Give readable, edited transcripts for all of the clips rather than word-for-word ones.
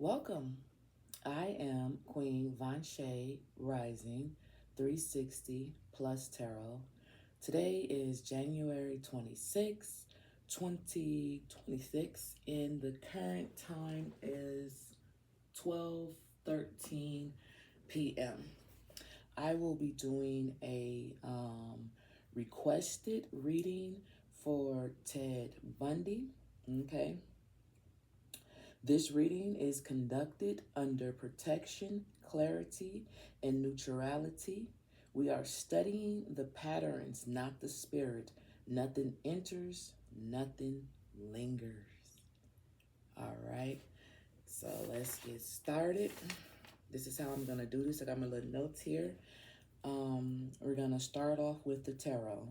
Welcome. I am Queen Von Shay Rising 360 Plus Tarot. Today is January 26th, 2026, and the current time is 12:13 p.m. I will be doing a requested reading for Ted Bundy. Okay. This reading is conducted under protection, clarity, and neutrality. We are studying the patterns, not the spirit. Nothing enters, nothing lingers. All right, so let's get started. This is how I'm going to do this. I got my little notes here. We're going to start off with the tarot.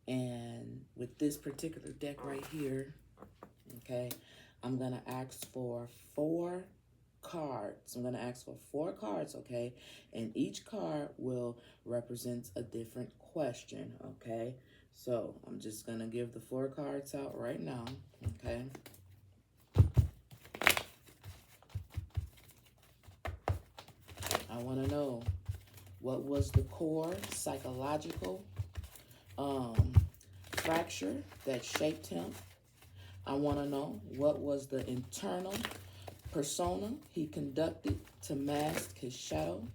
And with this particular deck right here, okay, I'm going to ask for 4 cards. I'm going to ask for 4 cards, okay? And each card will represent a different question, okay? So I'm just going to give the 4 cards out right now, okay? I want to know, what was the core psychological fracture that shaped him? I want to know, what was the internal persona he conducted to mask his shadow?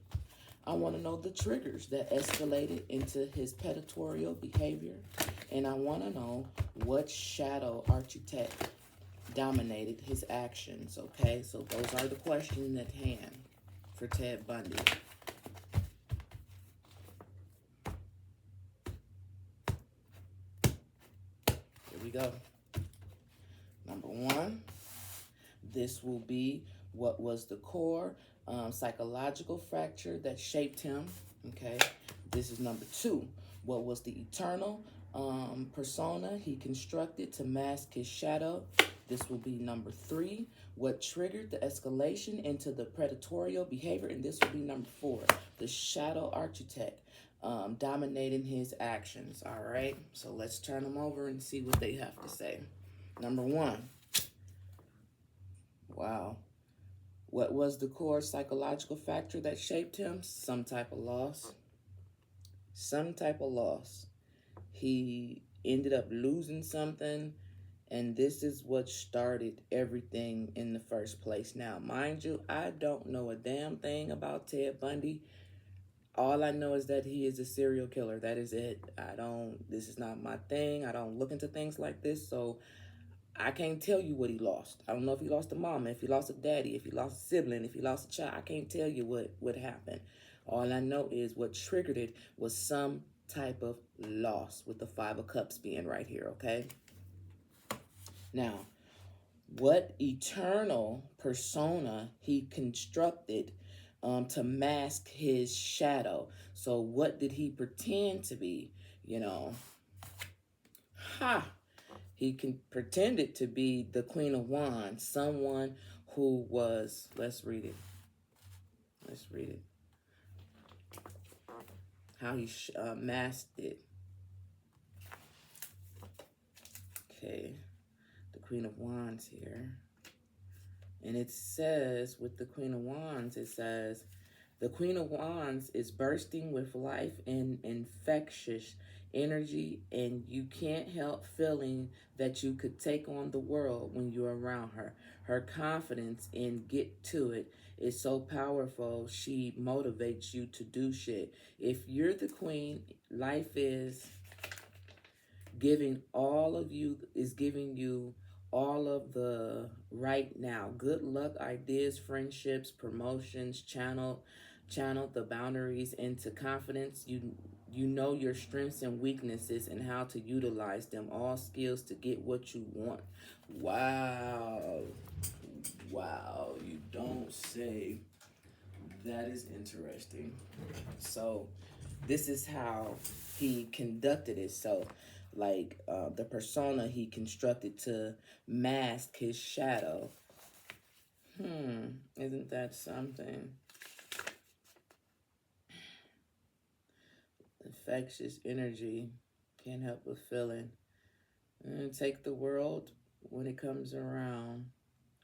I want to know the triggers that escalated into his predatorial behavior. And I want to know what shadow architect dominated his actions, okay? So those are the questions at hand for Ted Bundy. Here we go. Number 1, this will be what was the core psychological fracture that shaped him, okay? This is number 2. What was the eternal persona he constructed to mask his shadow? This will be number 3. What triggered the escalation into the predatorial behavior? And this will be number 4. The shadow architect dominating his actions, all right? So let's turn them over and see what they have to say. Number 1. Wow. What was the core psychological factor that shaped him? Some type of loss. Some type of loss. He ended up losing something, and this is what started everything in the first place. Now, mind you, I don't know a damn thing about Ted Bundy. All I know is that he is a serial killer. That is it. This is not my thing. I don't look into things like this, so I can't tell you what he lost. I don't know if he lost a mama, if he lost a daddy, if he lost a sibling, if he lost a child. I can't tell you what happened. All I know is what triggered it was some type of loss, with the 5 of Cups being right here, okay? Now, what eternal persona he constructed to mask his shadow. So what did he pretend to be, you know? He pretended to be the Queen of Wands, someone who was, let's read it. How he masked it. Okay, the Queen of Wands here. And it says, with the Queen of Wands, it says, the Queen of Wands is bursting with life and infectious energy, and you can't help feeling that you could take on the world when you're around her. Her confidence in get to it is so powerful, she motivates you to do shit. If you're the queen, life is giving you all of the right now. Good luck, ideas, friendships, promotions, channel the boundaries into confidence. You know your strengths and weaknesses and how to utilize them. All skills to get what you want. Wow. Wow, you don't say. That is interesting. So this is how he conducted it. So like the persona he constructed to mask his shadow. Isn't that something? Infectious energy, can't help but feeling. And take the world when it comes around.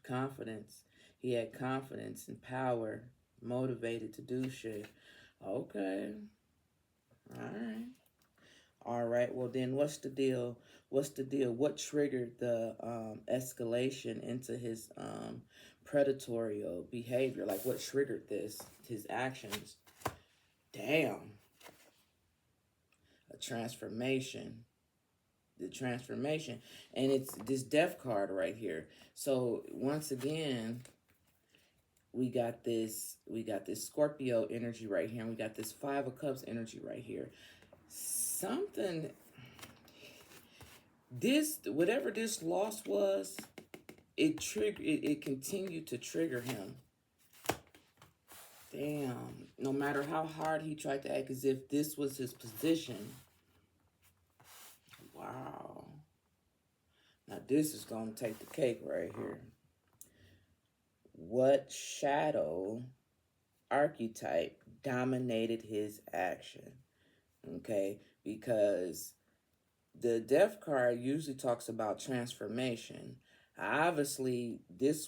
Confidence. He had confidence and power, motivated to do shit. Okay. All right. All right. Well, then what's the deal? What's the deal? What triggered the escalation into his predatory behavior? Like, what triggered this? His actions. Damn. A transformation. The transformation. And it's this death card right here. So, once again, we got this Scorpio energy right here, and we got this Five of Cups energy right here. Something, this, whatever this loss was, it continued to trigger him. Damn. No matter how hard he tried to act as if this was his position. Wow. Now this is gonna take the cake right here. What shadow archetype dominated his action? Okay, because the death card usually talks about transformation. Obviously, this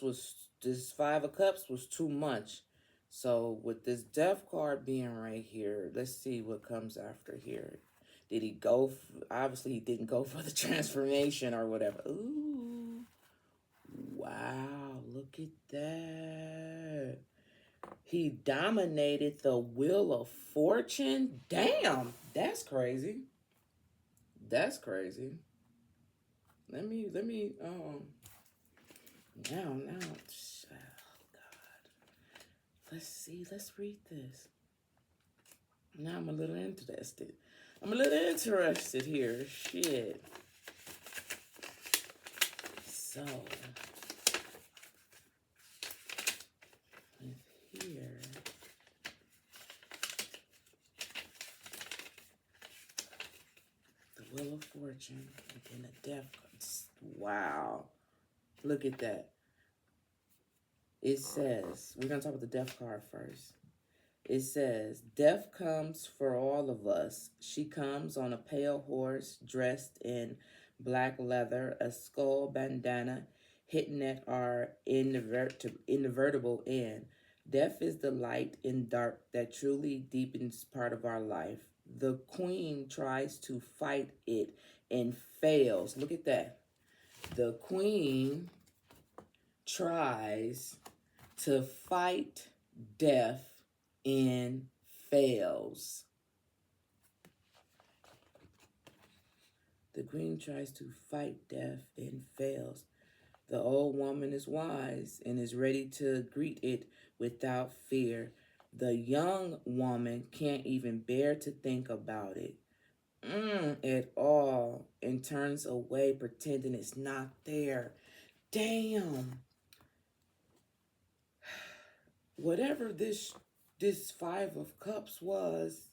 Five of Cups was too much. So with this death card being right here, let's see what comes after here. Did he go? Obviously, he didn't go for the transformation or whatever. Ooh, wow! Look at that. He dominated the Wheel of Fortune. Damn, that's crazy. That's crazy. Let me now, oh God. Let's read this. Now I'm a little interested. Here. Shit. So, with here, the Wheel of Fortune, and then the Death card. Wow. Look at that. It says, we're going to talk about the Death card first. It says, death comes for all of us. She comes on a pale horse, dressed in black leather, a skull bandana, hitting at our invertible end. Death is the light in dark that truly deepens part of our life. The queen tries to fight it and fails. Look at that. The queen tries to fight death and fails. The queen tries to fight death and fails. The old woman is wise and is ready to greet it without fear. The young woman can't even bear to think about it at all and turns away pretending it's not there. Damn. Whatever this Five of Cups was,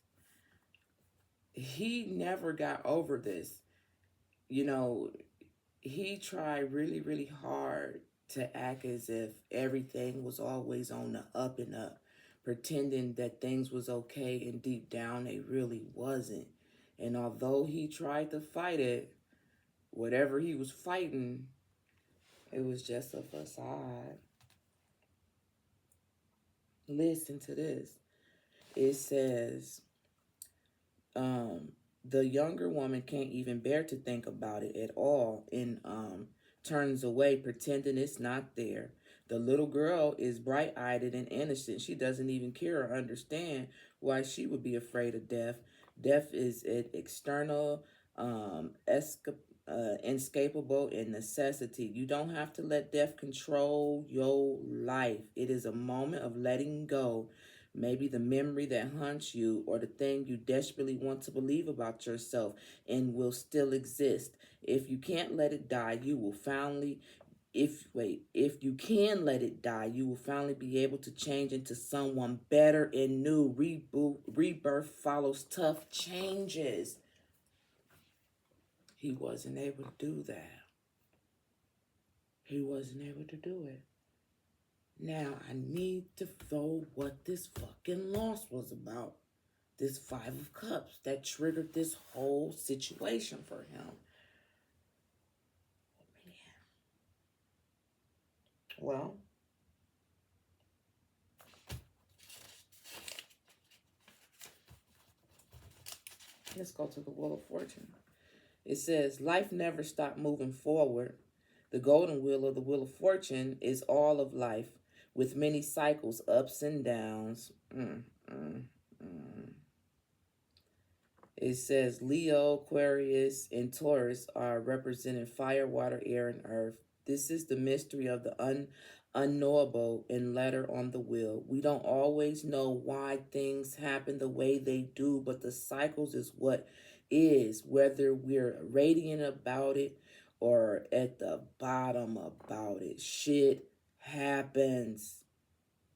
he never got over this. You know, he tried really, really hard to act as if everything was always on the up and up, pretending that things was okay, and deep down they really wasn't. And although he tried to fight it, whatever he was fighting, it was just a facade. Listen to this. It says, the younger woman can't even bear to think about it at all and turns away, pretending it's not there. The little girl is bright-eyed and innocent. She doesn't even care or understand why she would be afraid of death. Death is an external, inescapable and necessity. You don't have to let death control your life. It is a moment of letting go. Maybe the memory that haunts you or the thing you desperately want to believe about yourself and will still exist. If you can't let it die, you will finally, if you can let it die, you will finally be able to change into someone better and new. Rebirth follows tough changes. He wasn't able to do that. He wasn't able to do it. Now, I need to know what this fucking loss was about. This Five of Cups that triggered this whole situation for him. Well, Let's go to the Wheel of Fortune. It says, life never stopped moving forward. The golden wheel of the Wheel of Fortune is all of life, with many cycles, ups and downs. It says Leo, Aquarius, and Taurus are representing fire, water, air, and earth. This is the mystery of the unknowable and letter on the wheel. We don't always know why things happen the way they do, but the cycles is what is, whether we're radiant about it or at the bottom about it. Shit happens.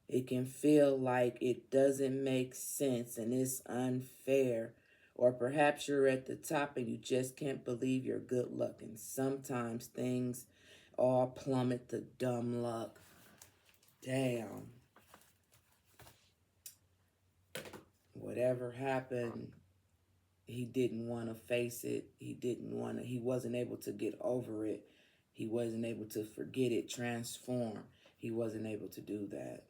It can feel like it doesn't make sense and it's unfair. Or perhaps you're at the top and you just can't believe your good luck. And sometimes things all plummet to dumb luck. Damn. Whatever happened, he didn't want to face it. He wasn't able to get over it. He wasn't able to forget it, transform. He wasn't able to do that,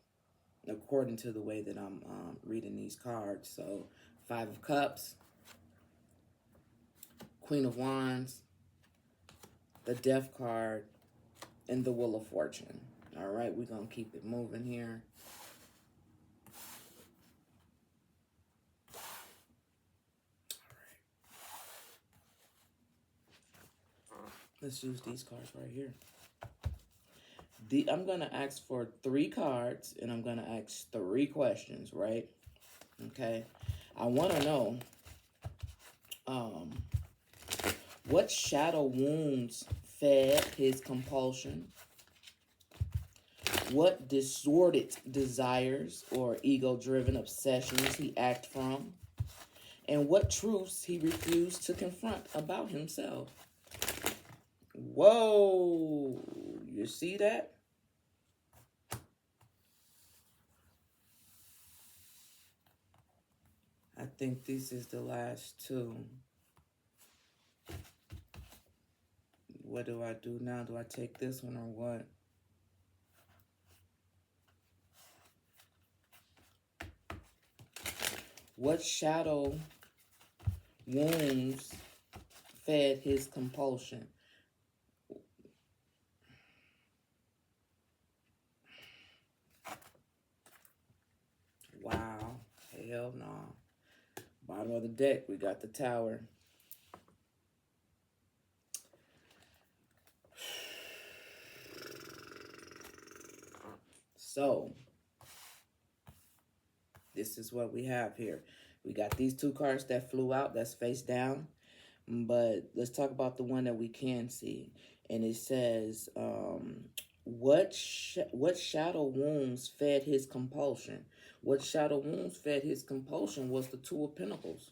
according to the way that I'm reading these cards. So, Five of Cups, Queen of Wands, the Death card, and the Wheel of Fortune. All right, we're going to keep it moving here. Let's use these cards right here. I'm going to ask for 3 cards, and I'm going to ask 3 questions, right? Okay. I want to know what shadow wounds fed his compulsion? What disordered desires or ego-driven obsessions he acted from? And what truths he refused to confront about himself? Whoa, you see that? I think this is the last 2. What do I do now? Do I take this one or what? What shadow wounds fed his compulsion? Wow. Hell no. Bottom of the deck, we got the Tower. So, this is what we have here. We got these 2 cards that flew out, that's face down. But let's talk about the one that we can see. And it says, what shadow wounds fed his compulsion? What shadow wounds fed his compulsion was the 2 of Pentacles.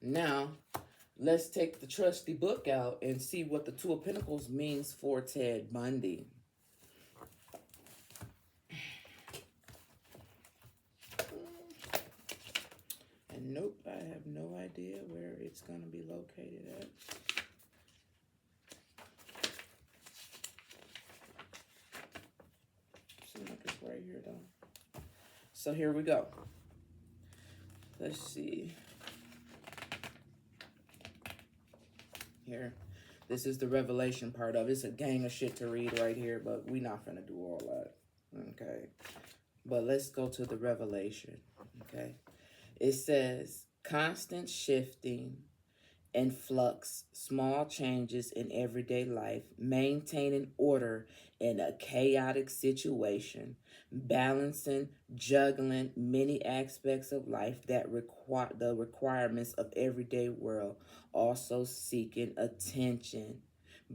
Now, let's take the trusty book out and see what the 2 of Pentacles means for Ted Bundy. And nope, I have no idea where it's going to be located at. Seems like it's right here, though. So here we go. Let's see. Here. This is the revelation part of it. It's a gang of shit to read right here, but we're not going to do all that. Okay. But let's go to the revelation. Okay. It says, constant shifting and flux, small changes in everyday life, maintaining order in a chaotic situation, balancing, juggling many aspects of life that require the requirements of everyday world, also seeking attention,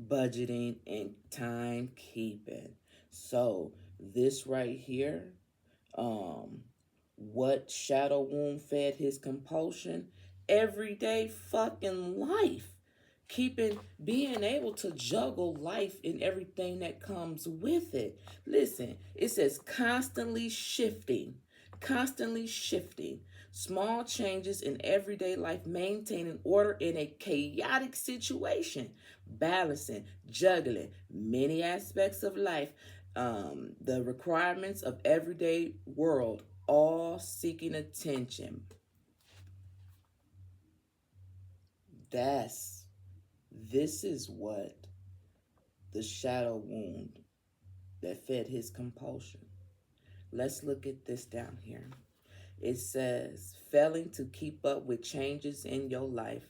budgeting, and timekeeping. So this right here, what shadow wound fed his compulsion? Everyday fucking life. Being able to juggle life and everything that comes with it. Listen, it says constantly shifting. Small changes in everyday life, maintaining order in a chaotic situation, balancing, juggling many aspects of life, the requirements of everyday world, all seeking attention. This is what the shadow wound that fed his compulsion. Let's look at this down here. It says, failing to keep up with changes in your life.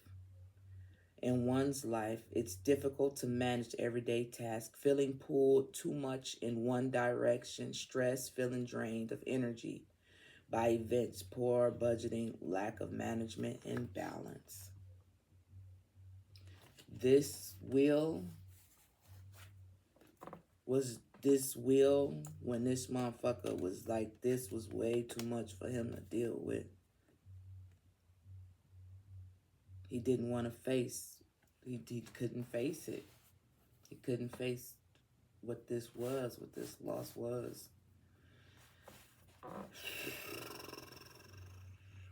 In one's life, it's difficult to manage everyday tasks, feeling pulled too much in one direction, stress, feeling drained of energy by events, poor budgeting, lack of management, and balance. This will, when this motherfucker was like, this was way too much for him to deal with. He didn't want to face, he couldn't face it. He couldn't face what this loss was.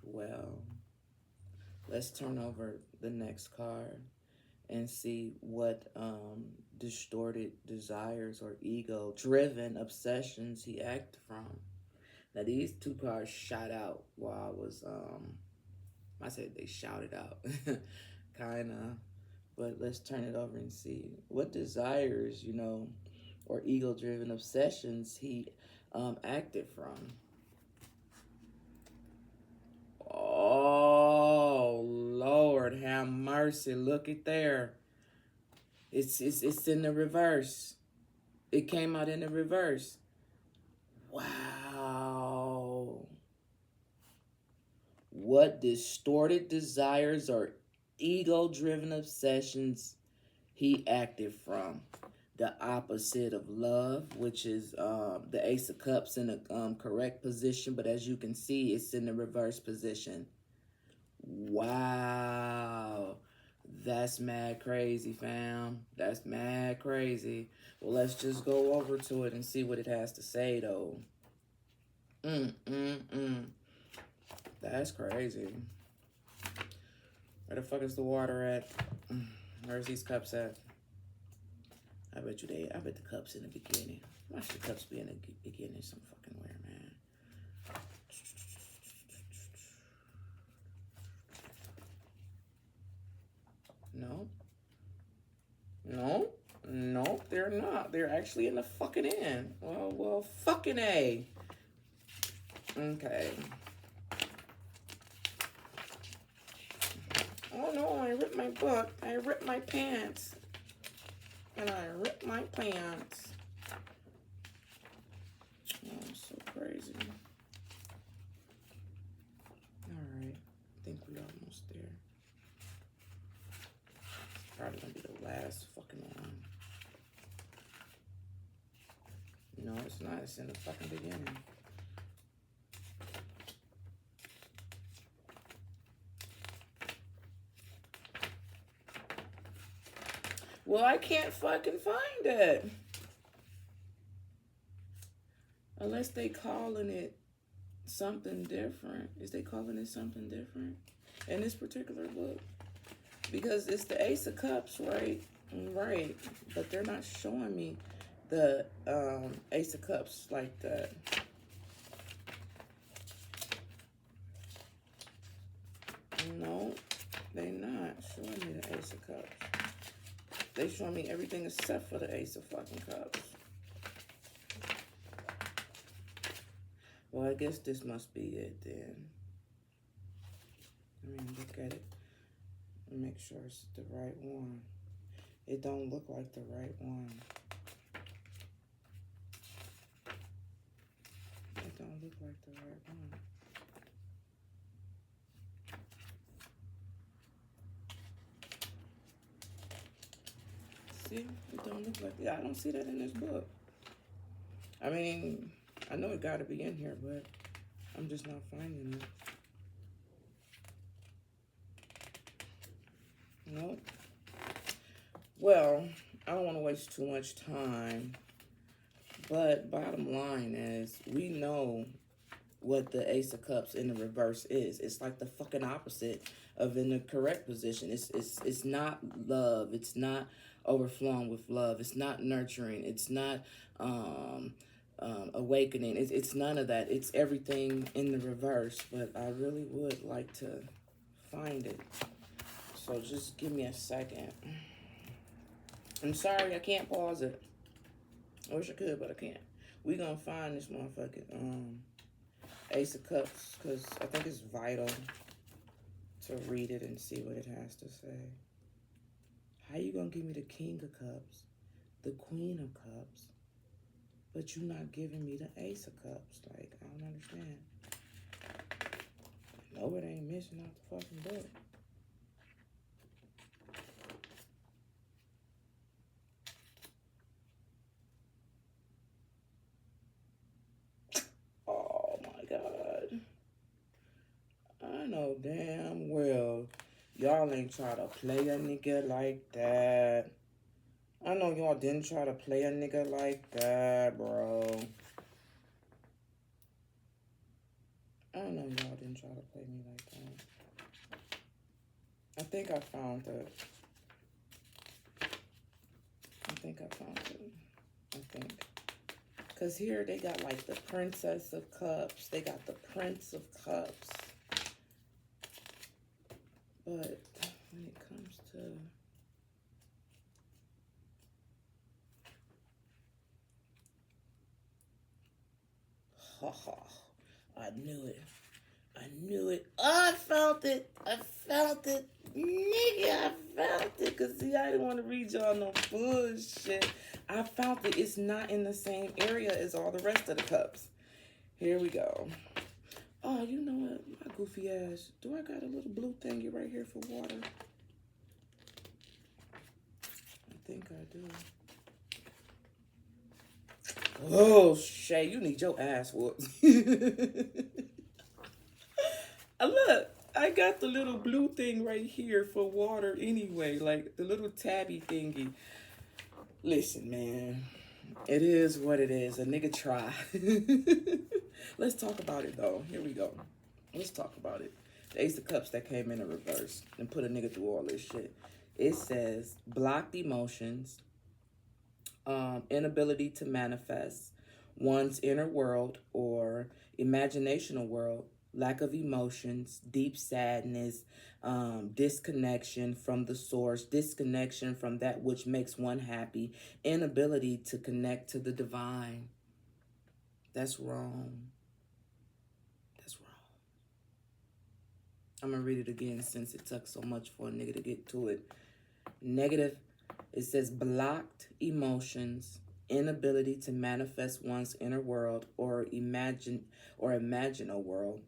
Well, let's turn over the next card and see what distorted desires or ego-driven obsessions he acted from. Now, these two cards shot out while I was, I said they shouted out, kind of. But let's turn it over and see what desires, or ego-driven obsessions he acted from. Oh, Lord, have mercy. Look at there. It's in the reverse. It came out in the reverse. Wow. What distorted desires or ego-driven obsessions he acted from. The opposite of love, which is the Ace of Cups in a correct position, but as you can see, it's in the reverse position. Wow. That's mad crazy, fam. That's mad crazy. Well, let's just go over to it and see what it has to say, though. That's crazy. Where the fuck is the water at? Where's these cups at? I bet the cups in the beginning. Why should the cups be in the beginning some fucking where, man? No, they're not. They're actually in the fucking end. Well, fucking A. Okay. Oh no, I ripped my book. I ripped my pants. And I ripped my pants. Oh, so crazy. Alright, I think we're almost there. It's probably gonna be the last fucking one. No, it's not. It's in the fucking beginning. Well, I can't fucking find it. Unless they calling it something different. Is they calling it something different in this particular book? Because it's the Ace of Cups, right? Right. But they're not showing me the Ace of Cups like that. No, they're not showing me the Ace of Cups. They show me everything except for the Ace of fucking Cups. Well, I guess this must be it then. I mean, look at it and make sure it's the right one. It don't look like the right one. It don't look like the right one. See, it don't look like, I don't see that in this book. I mean, I know it gotta be in here, but I'm just not finding it. Nope. Well, I don't want to waste too much time, but bottom line is, we know what the Ace of Cups in the reverse is. It's like the fucking opposite of in the correct position. It's not love. It's not overflowing with love. It's not nurturing. It's not awakening. It's none of that. It's everything in the reverse. But I really would like to find it. So just give me a second. I'm sorry, I can't pause it. I wish I could, but I can't. We gonna find this motherfucking Ace of Cups, because I think it's vital to read it and see what it has to say. How you gonna give me the King of Cups, the Queen of Cups, but you not giving me the Ace of Cups? Like, I don't understand. No, it ain't missing out the fucking book. Oh my God. I know damn well y'all ain't try to play a nigga like that. I know y'all didn't try to play a nigga like that, bro. I know y'all didn't try to play me like that. I think I found it. I think. Because here they got like the Princess of Cups. They got the Prince of Cups. But when it comes to... Ha ha. I knew it. I knew it. Oh, I found it. I found it. Nigga, I found it. Because, see, I didn't want to read y'all no bullshit. I found it. It's not in the same area as all the rest of the cups. Here we go. Oh, you know what? My goofy ass. Do I got a little blue thingy right here for water? I think I do. Oh, Shay, you need your ass whooped. Look, I got the little blue thing right here for water anyway, like the little tabby thingy. Listen, man, it is what it is. A nigga try. Let's talk about it, though. Here we go. Let's talk about it. The Ace of Cups that came in reverse and put a nigga through all this shit. It says, blocked emotions, inability to manifest one's inner world or imaginational world, lack of emotions, deep sadness, disconnection from the source, disconnection from that which makes one happy, inability to connect to the divine. That's wrong. That's wrong. I'm going to read it again since it took so much for a nigga to get to it. Negative. It says blocked emotions, inability to manifest one's inner world or imagine a world,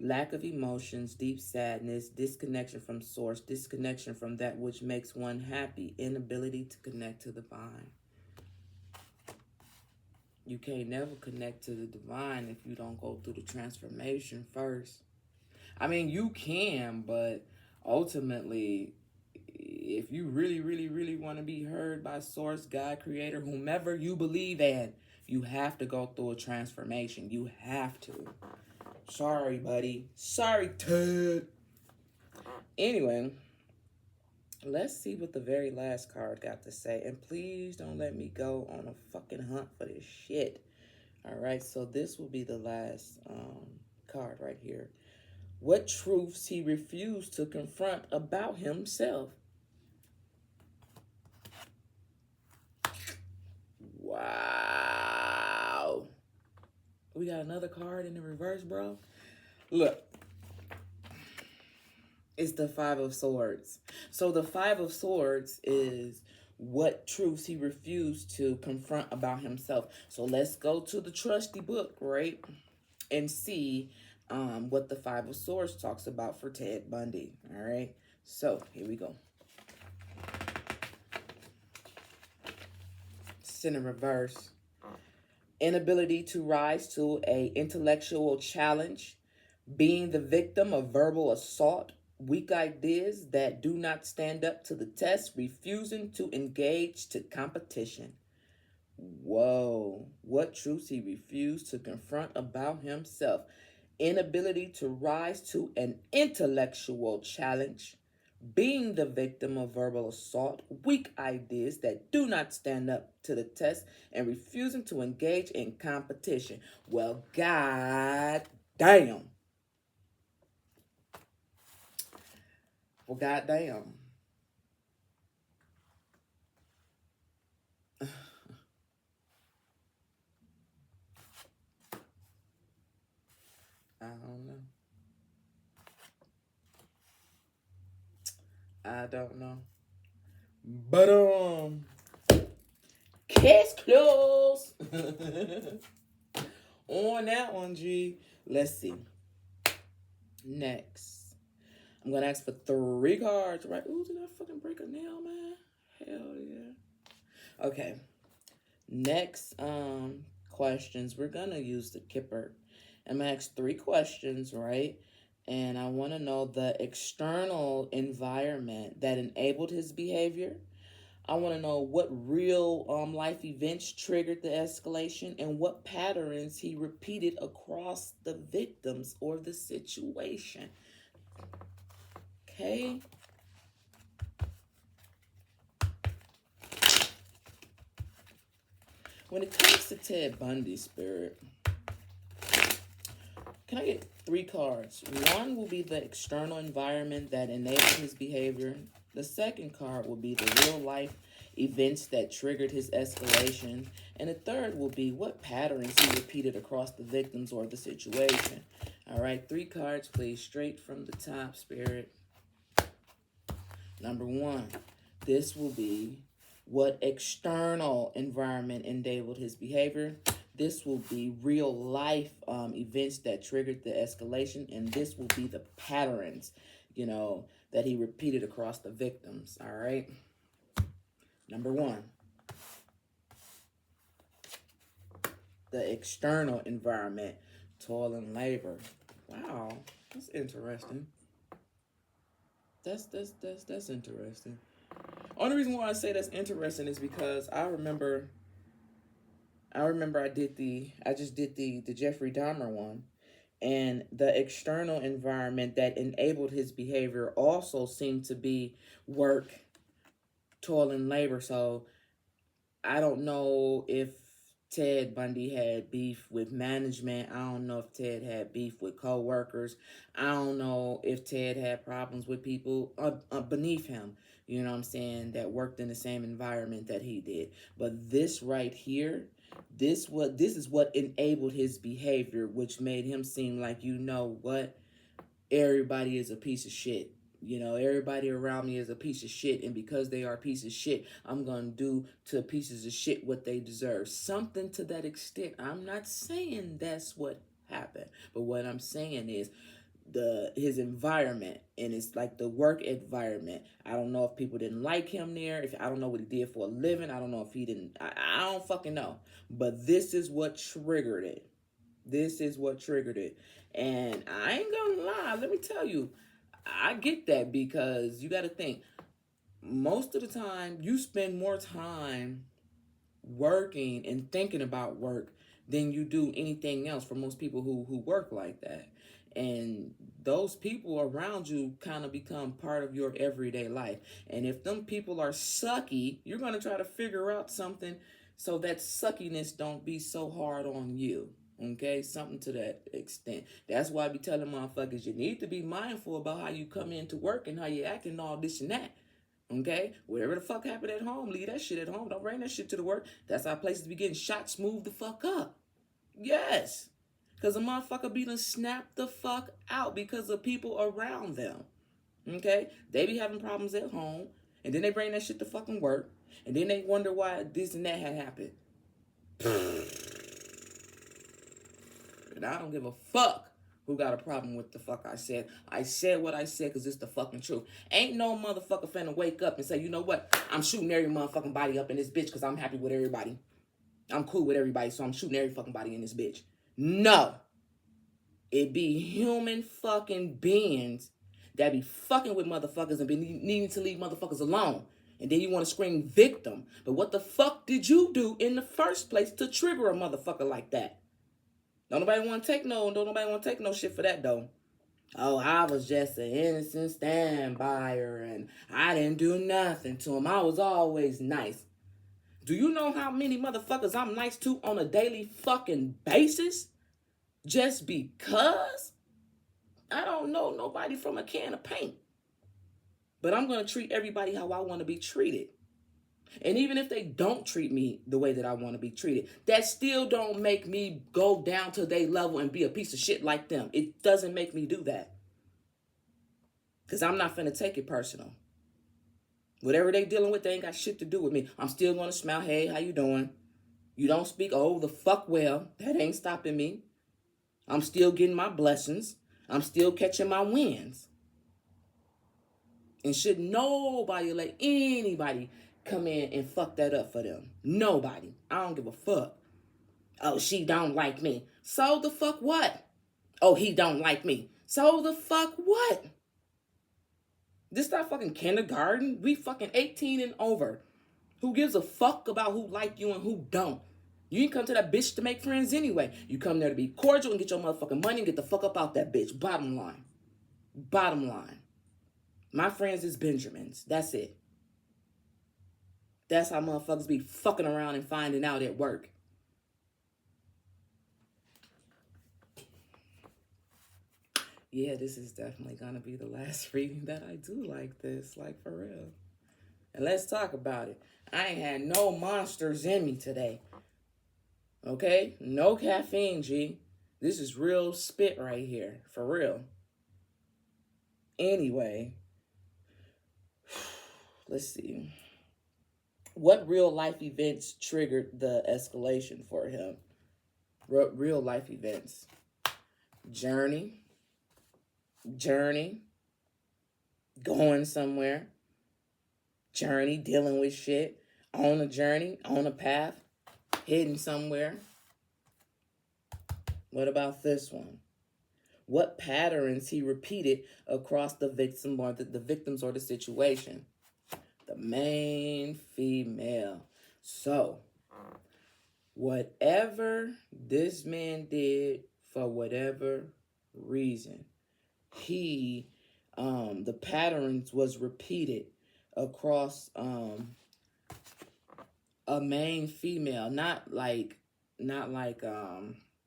lack of emotions, deep sadness, disconnection from source, disconnection from that which makes one happy, inability to connect to the divine. You can't never connect to the divine if you don't go through the transformation first. I mean, you can, but ultimately, if you really, really, really want to be heard by source, God, creator, whomever you believe in, you have to go through a transformation. You have to. Sorry, buddy. Sorry, Ted. Anyway, let's see what the very last card got to say. And please don't let me go on a fucking hunt for this shit. All right, so this will be the last card right here. What truths he refused to confront about himself. Wow. We got another card in the reverse, bro. Look. It's the Five of Swords. So the Five of Swords is what truths he refused to confront about himself. So let's go to the trusty book, right? And see what the Five of Swords talks about for Ted Bundy, all right? So here we go. It's in reverse. Inability to rise to an intellectual challenge, being the victim of verbal assault, weak ideas that do not stand up to the test, refusing to engage to competition. Whoa, what truths he refused to confront about himself. Inability to rise to an intellectual challenge, being the victim of verbal assault, weak ideas that do not stand up to the test, and refusing to engage in competition. Well, god damn. Well, god damn. I don't know. I don't know. But case closed. On that one, G. Let's see. Next, I'm gonna ask for 3 cards, right? Ooh, did I fucking break a nail, man? Hell yeah. Okay. Next, questions. We're gonna use the Kipper. I'm gonna ask 3 questions, right? And I want to know the external environment that enabled his behavior. I want to know what real life events triggered the escalation and what patterns he repeated across the victims or the situation. Okay. When it comes to Ted Bundy, Spirit, can I get 3 cards? One will be the external environment that enabled his behavior. The second card will be the real life events that triggered his escalation. And the third will be what patterns he repeated across the victims or the situation. All right, 3 cards, please, straight from the top, Spirit. Number 1, this will be what external environment enabled his behavior. This will be real life events that triggered the escalation, and this will be the patterns, that he repeated across the victims. All right. Number 1, the external environment, toil and labor. Wow, that's interesting. That's interesting. Only reason why I say that's interesting is because I remember I just did the Jeffrey Dahmer one, and the external environment that enabled his behavior also seemed to be work, toil and labor. So I don't know if Ted Bundy had beef with management. I don't know if Ted had beef with co-workers. I don't know if Ted had problems with people beneath him, you know what I'm saying, that worked in the same environment that he did. But this right here, this is what enabled his behavior, which made him seem like, what, everybody is a piece of shit. Everybody around me is a piece of shit, and because they are a piece of shit, I'm going to do to pieces of shit what they deserve. Something to that extent. I'm not saying that's what happened, but what I'm saying is his environment, and it's like the work environment. I don't know if people didn't like him there. If I don't know what he did for a living. I don't know if he didn't. I don't fucking know. But this is what triggered it. This is what triggered it. And I ain't gonna lie. Let me tell you, I get that, because you got to think, most of the time you spend more time working and thinking about work than you do anything else, for most people who work like that. And those people around you kind of become part of your everyday life. And if them people are sucky, you're going to try to figure out something so that suckiness don't be so hard on you. Okay, something to that extent. That's why I be telling motherfuckers, you need to be mindful about how you come into work and how you act and all this and that. Okay, whatever the fuck happened at home, leave that shit at home. Don't bring that shit to the work. That's how places be getting shot smooth the fuck up. Yes, because a motherfucker be done snapped the fuck out because of people around them. Okay, they be having problems at home, and then they bring that shit to fucking work, and then they wonder why this and that had happened. And I don't give a fuck who got a problem with the fuck I said. I said what I said because it's the fucking truth. Ain't no motherfucker finna wake up and say, you know what? I'm shooting every motherfucking body up in this bitch because I'm happy with everybody. I'm cool with everybody, so I'm shooting every fucking body in this bitch. No. It be human fucking beings that be fucking with motherfuckers and be needing to leave motherfuckers alone. And then you want to scream victim. But what the fuck did you do in the first place to trigger a motherfucker like that? Don't nobody want to take no shit for that, though. Oh, I was just an innocent stand-byer and I didn't do nothing to him. I was always nice. Do you know how many motherfuckers I'm nice to on a daily fucking basis? Just because? I don't know nobody from a can of paint. But I'm going to treat everybody how I want to be treated. And even if they don't treat me the way that I want to be treated, that still don't make me go down to their level and be a piece of shit like them. It doesn't make me do that. Because I'm not finna take it personal. Whatever they dealing with, they ain't got shit to do with me. I'm still going to smile. Hey, how you doing? You don't speak, oh, the fuck well. That ain't stopping me. I'm still getting my blessings. I'm still catching my wins. And should nobody let anybody come in and fuck that up for them. Nobody. I don't give a fuck. Oh, she don't like me. So the fuck what? Oh, he don't like me. So the fuck what? This not fucking kindergarten. We fucking 18 and over. Who gives a fuck about who like you and who don't? You ain't come to that bitch to make friends anyway. You come there to be cordial and get your motherfucking money and get the fuck up out that bitch. Bottom line. Bottom line. My friends is Benjamins. That's it. That's how motherfuckers be fucking around and finding out at work. Yeah, this is definitely gonna be the last reading that I do like this. Like, for real. And let's talk about it. I ain't had no monsters in me today. Okay? No caffeine, G. This is real spit right here. For real. Anyway. Let's see. What real life events triggered the escalation for him? Real life events. Journey. Going somewhere. Journey, dealing with shit. On a journey, on a path, hidden somewhere. What about this one? What patterns he repeated across the victim or the victims or the situation? The main female. So, whatever this man did for whatever reason, the patterns was repeated across a main female, not like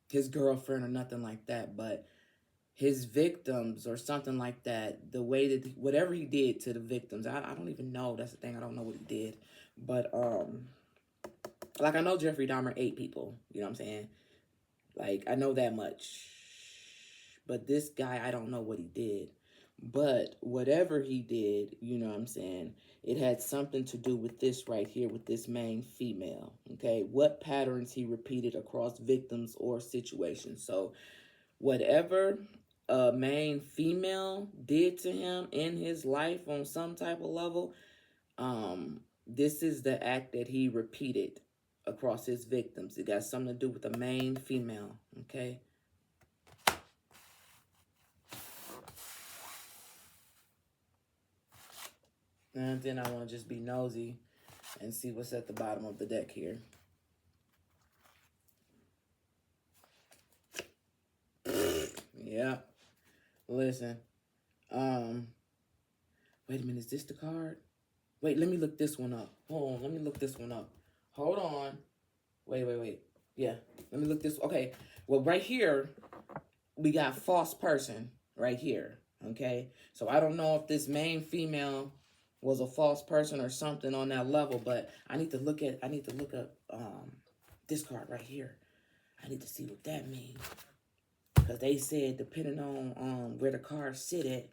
his girlfriend or nothing like that, but his victims or something like that. The way that whatever he did to the victims, I don't even know. That's the thing. I don't know what he did, but like I know Jeffrey Dahmer ate people. You know what I'm saying? Like I know that much. But this guy, I don't know what he did. But whatever he did, you know what I'm saying, it had something to do with this right here, with this main female, okay? What patterns he repeated across victims or situations. So whatever a main female did to him in his life on some type of level, this is the act that he repeated across his victims. It got something to do with the main female, okay? And then I want to just be nosy and see what's at the bottom of the deck here. Yeah. Listen. Wait a minute. Is this the card? Wait, let me look this one up. Hold on. Let me look this one up. Hold on. Wait. Yeah. Let me look this. Okay. Well, right here, we got false person right here. Okay. So I don't know if this main female was a false person or something on that level, but I need to look up this card right here. I need to see what that means. Because they said depending on where the cards sit at,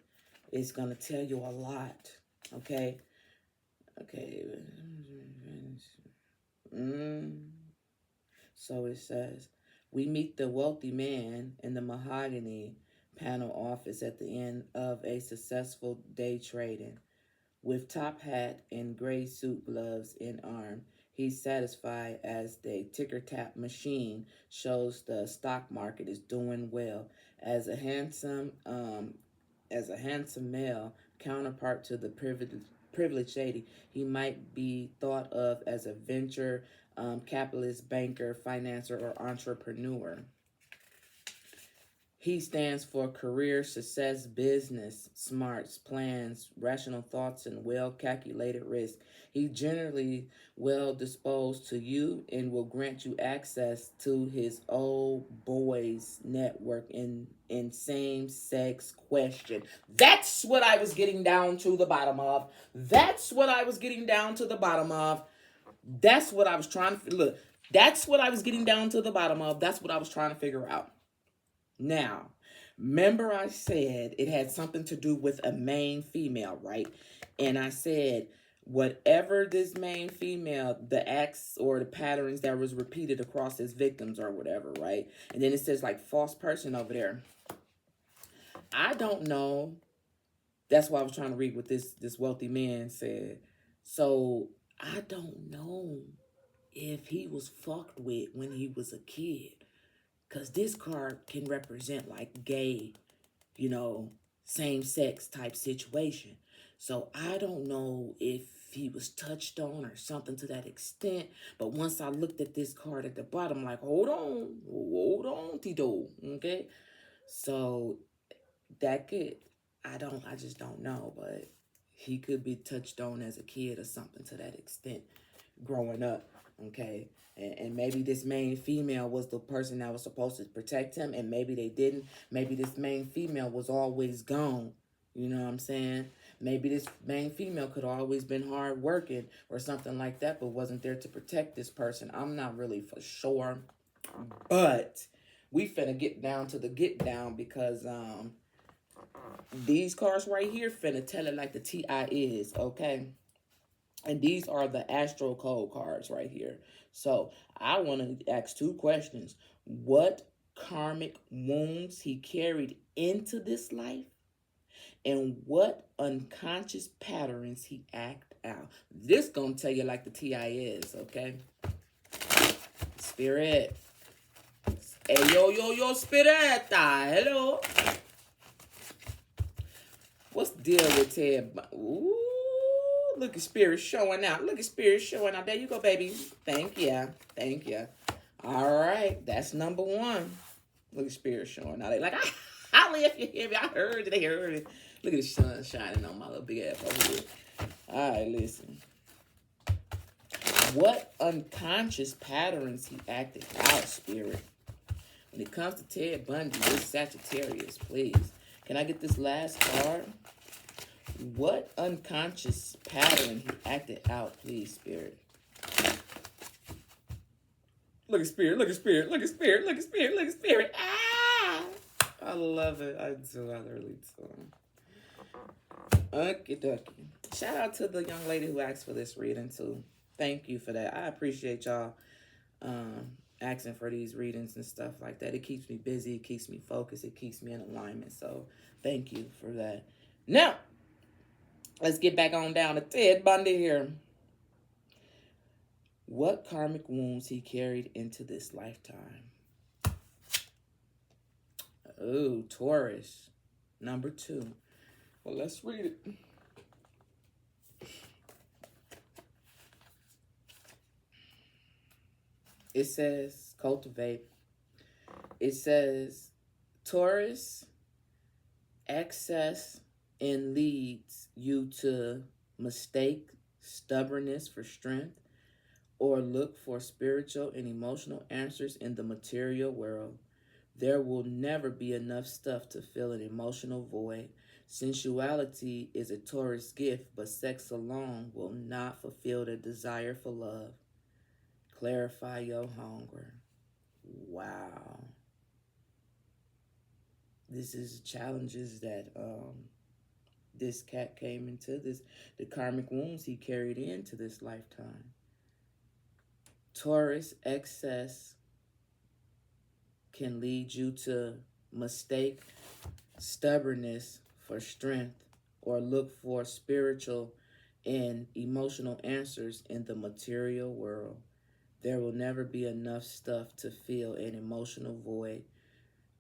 it's going to tell you a lot. Okay? Okay. So it says, we meet the wealthy man in the mahogany panel office at the end of a successful day trading. With top hat and gray suit gloves in arm, he's satisfied as the ticker-tap machine shows the stock market is doing well. As a handsome male counterpart to the privileged lady, he might be thought of as a venture capitalist, banker, financier, or entrepreneur. He stands for career success, business, smarts, plans, rational thoughts, and well calculated risk. He generally well disposed to you and will grant you access to his old boys network in same sex question. That's what I was getting down to the bottom of. That's what I was getting down to the bottom of. That's what I was trying to look. That's what I was getting down to the bottom of. That's what I was trying to figure out. Now, remember I said it had something to do with a main female, right? And I said whatever this main female, the acts or the patterns that was repeated across his victims or whatever, right? And then it says like false person over there. I don't know. That's why I was trying to read what this wealthy man said. So I don't know if he was fucked with when he was a kid. Because this card can represent like gay, you know, same sex type situation. So I don't know if he was touched on or something to that extent. But once I looked at this card at the bottom, like, hold on, Tito. Okay. So that could, I just don't know. But he could be touched on as a kid or something to that extent growing up. Okay. And maybe this main female was the person that was supposed to protect him, and maybe they didn't. Maybe this main female was always gone. You know what I'm saying? Maybe this main female could have always been hard working or something like that, but wasn't there to protect this person. I'm not really for sure. But we finna get down to the get down because these cards right here finna tell it like the T.I. is, okay? And these are the Astro Code cards right here. So I want to ask two questions. What karmic wounds he carried into this life? And what unconscious patterns he act out? This gonna tell you like the T.I. is, okay? Spirit. Hey, yo, Spirit. Hello. What's the deal with Ted? Ooh. Look at Spirit showing out. Look at Spirit showing out. There you go, baby. Thank you. Thank you. All right. That's number one. Look at Spirit showing out. They like, Holly, if you hear me, I heard it. They heard it. Look at the sun shining on my little big ass over here. All right, listen. What unconscious patterns he acted out, Spirit? When it comes to Ted Bundy, this Sagittarius, please. Can I get this last card? What unconscious pattern he acted out, please, Spirit? Look at Spirit, look at Spirit, look at Spirit, look at Spirit, look at Spirit. Ah! I love it. I do. I really do. Okie dokie. Shout out to the young lady who asked for this reading, too. Thank you for that. I appreciate y'all asking for these readings and stuff like that. It keeps me busy. It keeps me focused. It keeps me in alignment. So thank you for that. Now, let's get back on down to Ted Bundy here. What karmic wounds he carried into this lifetime? Oh, Taurus. Number 2. Well, let's read it. It says, cultivate. It says, Taurus, excess and leads you to mistake stubbornness for strength or look for spiritual and emotional answers in the material world. There will never be enough stuff to fill an emotional void. Sensuality is a Taurus gift, but sex alone will not fulfill the desire for love. Clarify your hunger. Wow. This is challenges that this cat came into, the karmic wounds he carried into this lifetime. Taurus excess can lead you to mistake stubbornness for strength or look for spiritual and emotional answers in the material world. There will never be enough stuff to fill an emotional void.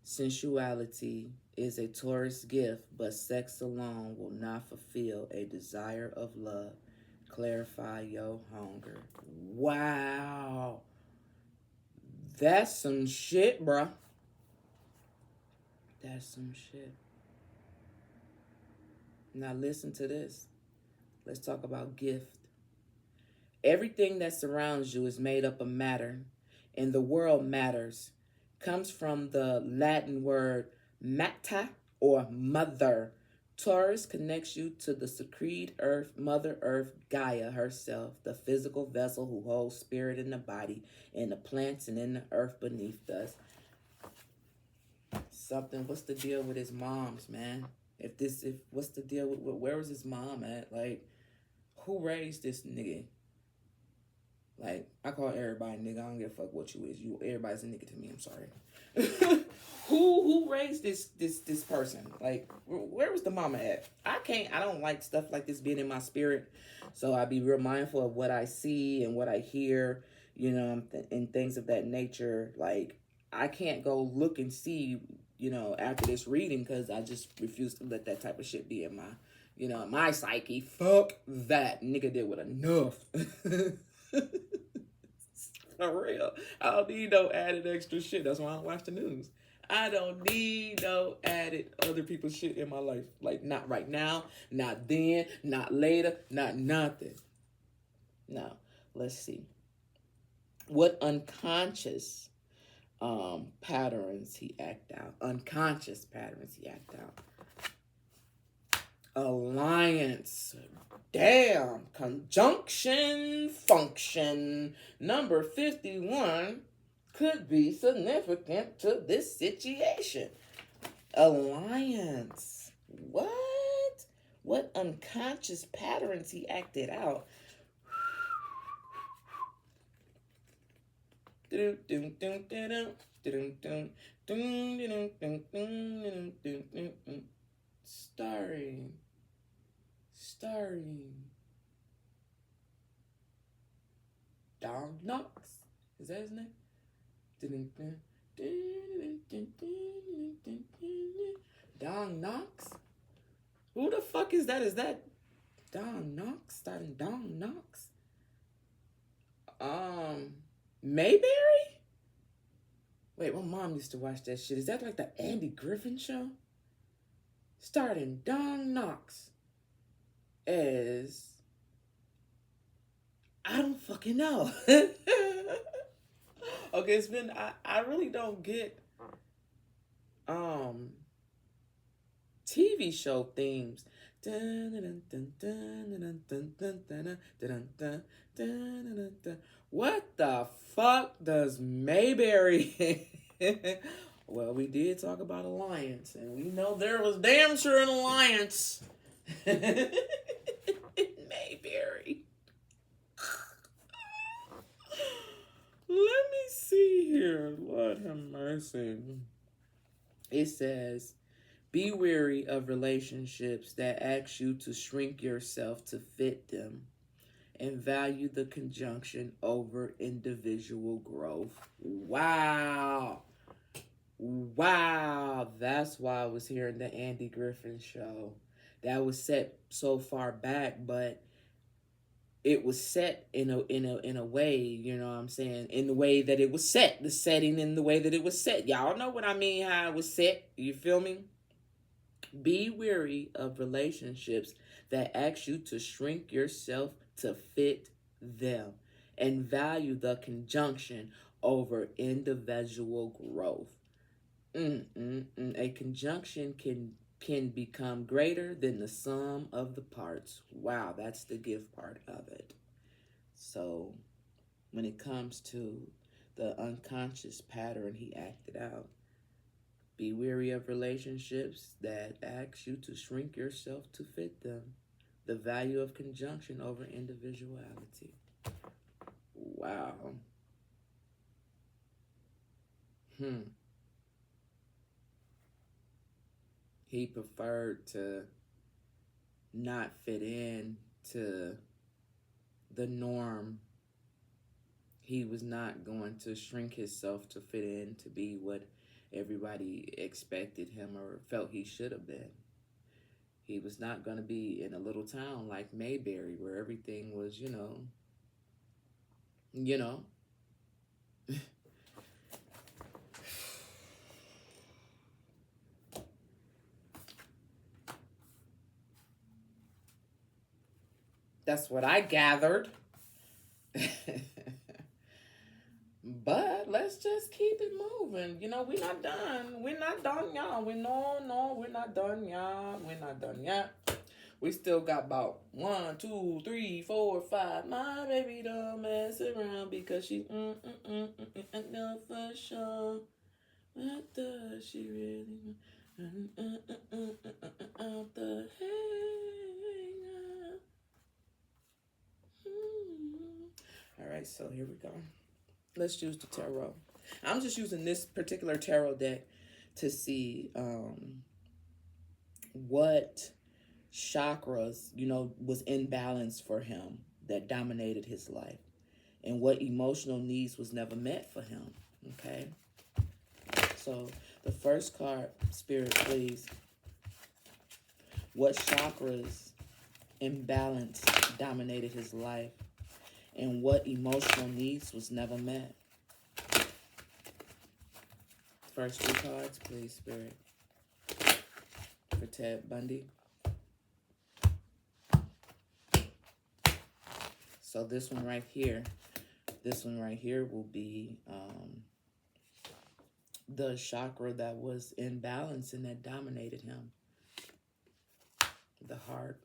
Sensuality is a Taurus gift, but sex alone will not fulfill a desire of love. Clarify your hunger. Wow. That's some shit, bruh. That's some shit. Now listen to this. Let's talk about gift. Everything that surrounds you is made up of matter, and the world matters. Comes from the Latin word mater or mother. Taurus connects you to the sacred earth, Mother Earth, Gaia herself, the physical vessel who holds spirit in the body, in the plants and in the earth beneath us. Something, what's the deal with his moms, man? What's the deal with, where was his mom at? Like, who raised this nigga? Like, I call everybody nigga. I don't give a fuck what you is. Everybody's a nigga to me. I'm sorry. who raised this person? Like, where was the mama at? I don't like stuff like this being in my spirit. So I be real mindful of what I see and what I hear, you know, and things of that nature. Like, I can't go look and see, you know, after this reading, because I just refuse to let that type of shit be in my, you know, my psyche. Fuck that. Nigga did with enough. For real. I don't need no added extra shit. That's why I don't watch the news. I don't need no added other people's shit in my life. Like, not right now, not then, not later, not nothing. Now, let's see. What unconscious patterns he act out? Unconscious patterns he act out. Alliance. Damn. Conjunction function. Number 51 could be significant to this situation. Alliance. What? What unconscious patterns he acted out? Starring Don Knox. Is that his name? Don Knox? Who the fuck is that? Is that Don Knox? Starring Don Knox? Mayberry? Wait, my mom used to watch that shit. Is that like the Andy Griffin show? Starring Don Knox as, I don't fucking know. Okay, it's been, I really don't get TV show themes. What the fuck does Mayberry? Well, we did talk about alliance, and we know there was damn sure an alliance. Mayberry. Let me see here. Lord have mercy. It says, be wary of relationships that ask you to shrink yourself to fit them, and value the conjunction over individual growth. Wow. Wow. That's why I was hearing the Andy Griffin show. That was set so far back, but it was set in a way, you know what I'm saying, in the way that it was set, the setting in the way that it was set. Y'all know what I mean, how it was set. You feel me? Be wary of relationships that ask you to shrink yourself to fit them, and value the conjunction over individual growth. A conjunction can become greater than the sum of the parts. Wow, that's the give part of it. So when it comes to the unconscious pattern he acted out, be wary of relationships that ask you to shrink yourself to fit them. The value of conjunction over individuality. Wow. He preferred to not fit in to the norm. He was not going to shrink himself to fit in to be what everybody expected him or felt he should have been. He was not going to be in a little town like Mayberry where everything was, you know. That's what I gathered. But let's just keep it moving. You know, we're not done. We're not done, y'all. We're not done, y'all. We're not done yet. We still got about 1, 2, 3, 4, 5. My baby don't mess around because she I know for sure. What does she really out the hanger? All right, so here we go. Let's use the tarot. I'm just using this particular tarot deck to see what chakras, you know, was in balance for him that dominated his life, and what emotional needs was never met for him. Okay. So the first card, Spirit, please. What chakras imbalance dominated his life, and what emotional needs was never met? First 2 cards, please, Spirit. For Ted Bundy. So this one right here will be the chakra that was in balance and that dominated him. The heart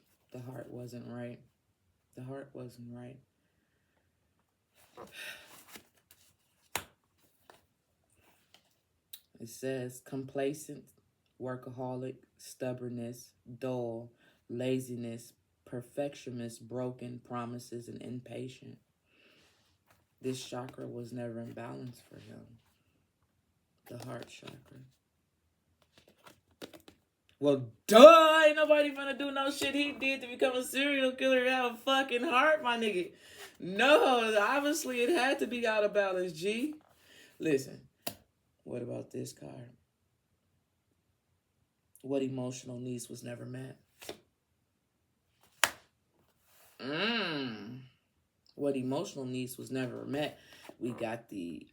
wasn't right. The heart wasn't right. It says complacent, workaholic, stubbornness, dull, laziness, perfectionist, broken promises, and impatient. This chakra was never in balance for him. The heart chakra. Well, duh, ain't nobody gonna do no shit he did to become a serial killer and have a fucking heart, my nigga. No, obviously it had to be out of balance, G. Listen, what about this card? What emotional needs was never met? What emotional needs was never met? We got the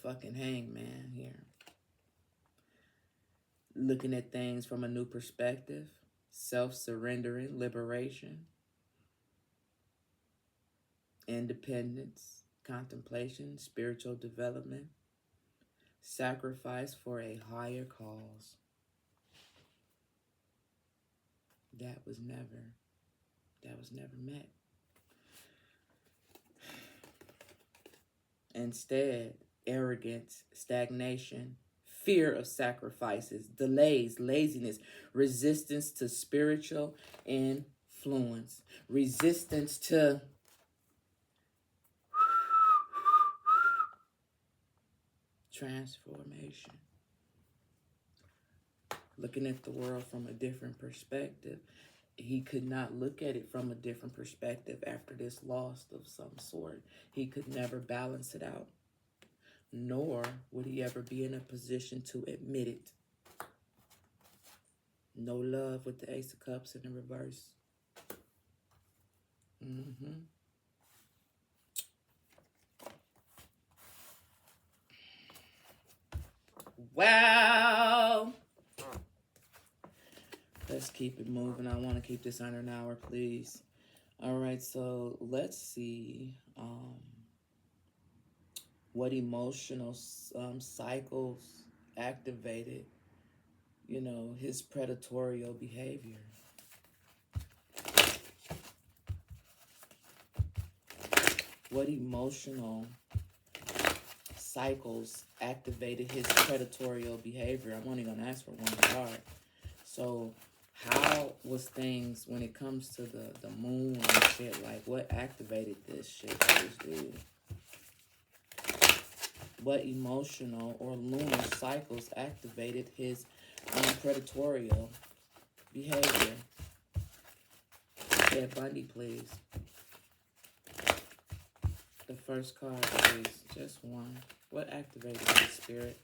fucking hangman here. Looking at things from a new perspective, self-surrendering, liberation, independence, contemplation, spiritual development, sacrifice for a higher cause. That was never met. Instead, arrogance, stagnation, fear of sacrifices, delays, laziness, resistance to spiritual influence, resistance to transformation. Looking at the world from a different perspective. He could not look at it from a different perspective after this loss of some sort. He could never balance it out. Nor would he ever be in a position to admit it. No love with the Ace of Cups in the reverse. Wow. Let's keep it moving. I want to keep this under an hour, please. All right, so let's see what emotional cycles activated, you know, his predatory behavior. What emotional cycles activated his predatory behavior? I'm only going to ask for one card. So how was things when it comes to the moon and shit? Like, what activated this shit for this dude? What emotional or lunar cycles activated his predatory behavior? Yeah, Bundy, please. The first card, please. Just one. What activated his spirit?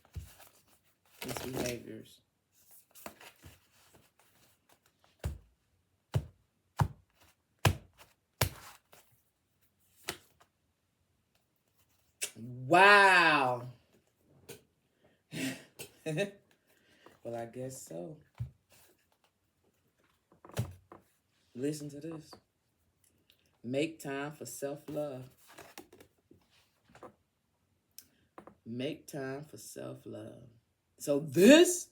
His behaviors? Wow. Well, I guess so. Listen to this. Make time for self-love. Make time for self-love. So this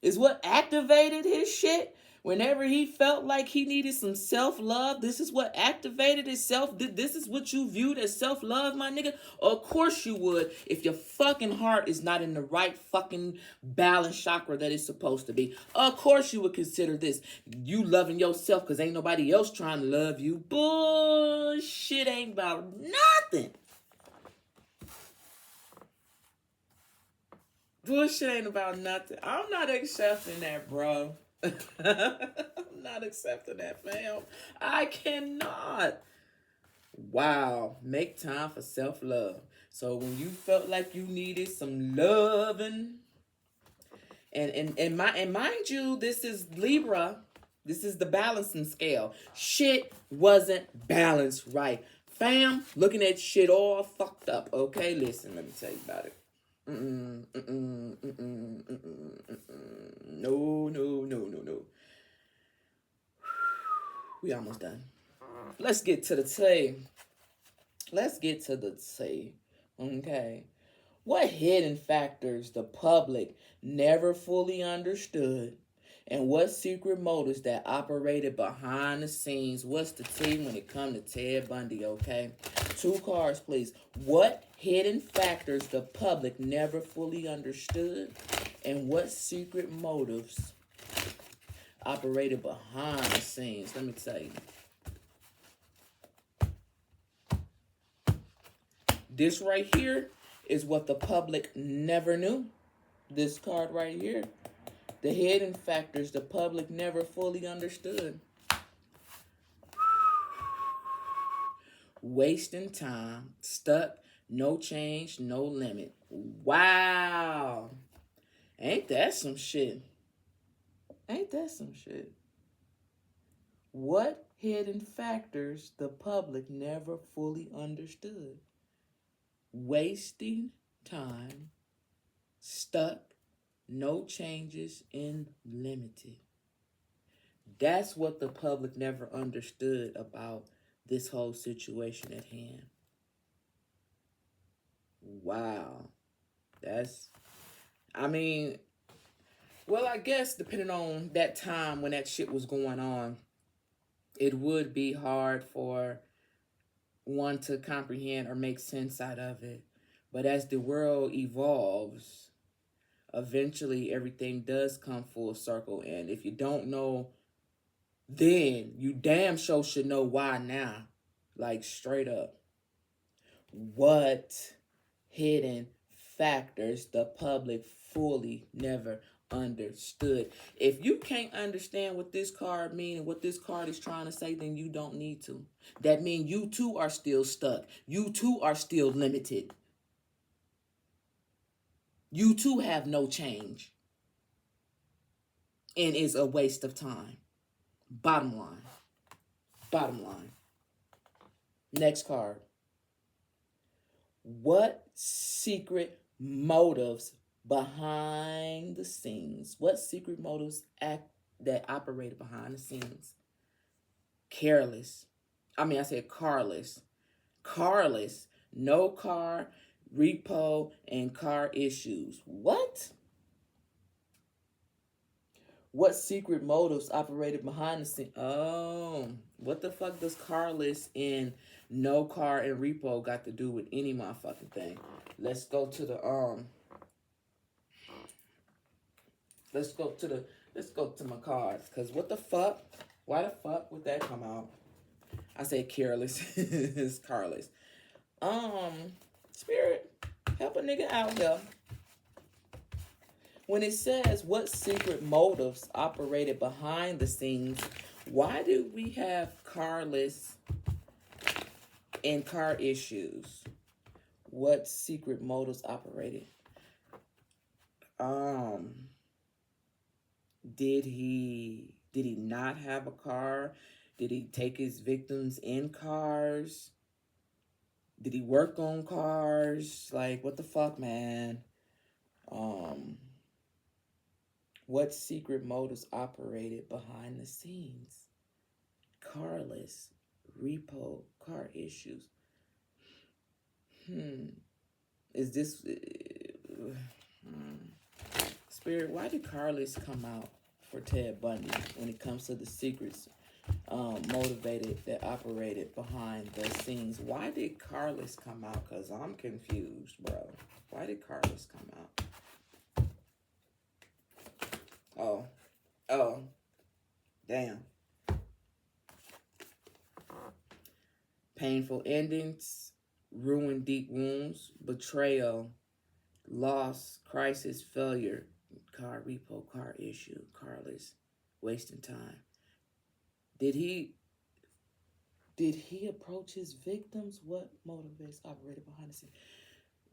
is what activated his shit. Whenever he felt like he needed some self-love, this is what activated his self. This is what you viewed as self-love, my nigga. Of course you would, if your fucking heart is not in the right fucking balance chakra that it's supposed to be. Of course you would consider this. You loving yourself because ain't nobody else trying to love you. Bullshit ain't about nothing. Bullshit ain't about nothing. I'm not accepting that, bro. I'm not accepting that, fam. I cannot. Wow. Make time for self-love. So when you felt like you needed some loving, and mind you, this is Libra. This is the balancing scale. Shit wasn't balanced right. Fam, looking at shit all fucked up. Okay, listen, let me tell you about it. No. We almost done. Let's get to the tea. Okay. What hidden factors the public never fully understood, and what secret motives that operated behind the scenes? What's the tea when it comes to Ted Bundy, okay? 2 cards, please. What hidden factors the public never fully understood, and what secret motives operated behind the scenes? Let me tell you. This right here is what the public never knew. This card right here. The hidden factors the public never fully understood. Wasting time, stuck, no change, no limit. Wow. Ain't that some shit? Ain't that some shit? What hidden factors the public never fully understood? Wasting time, stuck, no changes, and limited. That's what the public never understood about this whole situation at hand. Wow. I guess depending on that time when that shit was going on, it would be hard for one to comprehend or make sense out of it. But as the world evolves, eventually everything does come full circle. And if you don't know then, you damn sure should know why now. Like, straight up. What hidden factors the public fully never understood? If you can't understand what this card means and what this card is trying to say, then you don't need to. That means you too are still stuck. You too are still limited. You too have no change. And it's a waste of time. Bottom line. Bottom line. Next card. What secret motives behind the scenes? What secret motives that operated behind the scenes? Careless. I said carless. Carless. No car, repo, and car issues. What? What secret motives operated behind the scenes? Oh, what the fuck does carless and no car and repo got to do with any motherfucking thing? Let's go to the let's go to my cards. Cause what the fuck? Why the fuck would that come out? I say careless. It's carless. Spirit, help a nigga out here. When it says what secret motives operated behind the scenes, why do we have carless and car issues? What secret motives operated? Did he not have a car? Did he take his victims in cars? Did he work on cars? Like, what the fuck, man? What secret motives operated behind the scenes? Carless repo car issues. Is this Spirit? Why did Carless come out for Ted Bundy when it comes to the secrets motivated that operated behind the scenes? Why did Carless come out? Because I'm confused, bro. Why did Carless come out? Oh, damn. Painful endings, ruin deep wounds, betrayal, loss, crisis, failure, car repo, car issue, Carless, wasting time. Did he approach his victims? What motivates operated behind the scenes?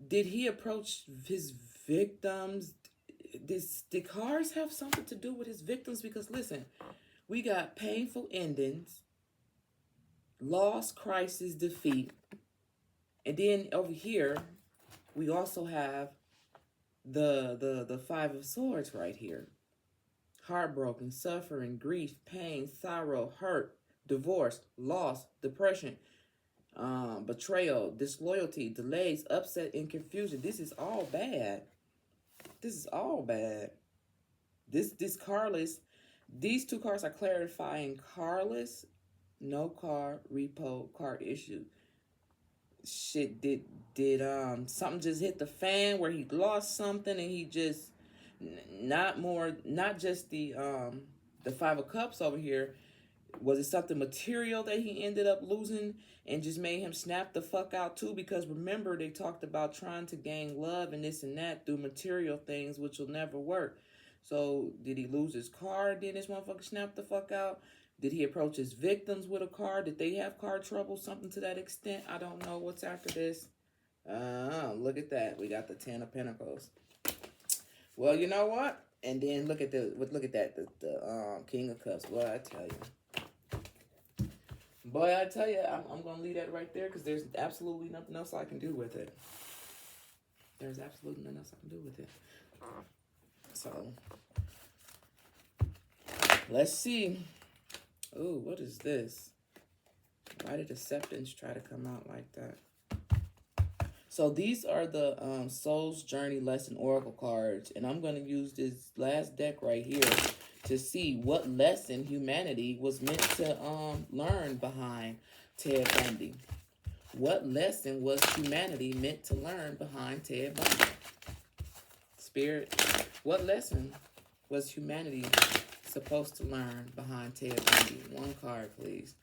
Did he approach his victims? Did cars have something to do with his victims? Because listen, we got painful endings, loss, crisis, defeat. And then over here, we also have the Five of Swords right here. Heartbroken, suffering, grief, pain, sorrow, hurt, divorce, loss, depression, betrayal, disloyalty, delays, upset, and confusion. This is all bad. This is all bad. This Carless, these two cards are clarifying Carless, no car, repo, car issue. Shit, did something just hit the fan where he lost something and he just not just the Five of Cups over here. Was it something material that he ended up losing and just made him snap the fuck out too? Because remember, they talked about trying to gain love and this and that through material things, which will never work. So did he lose his car? Did this motherfucker snap the fuck out? Did he approach his victims with a car? Did they have car trouble? Something to that extent? I don't know. What's after this? Look at that. We got the Ten of Pentacles. Well, you know what? And then look at that. The King of Cups. Boy, I tell you. Boy, I tell you, I'm gonna leave that right there because there's absolutely nothing else I can do with it. There's absolutely nothing else I can do with it. So let's see. Ooh, what is this? Why did Acceptance try to come out like that? So these are the Soul's Journey Lesson Oracle cards. And I'm going to use this last deck right here to see what lesson humanity was meant to learn behind Ted Bundy. What lesson was humanity meant to learn behind Ted Bundy? Spirit, what lesson was humanity supposed to learn behind Ted Bundy? One card, please.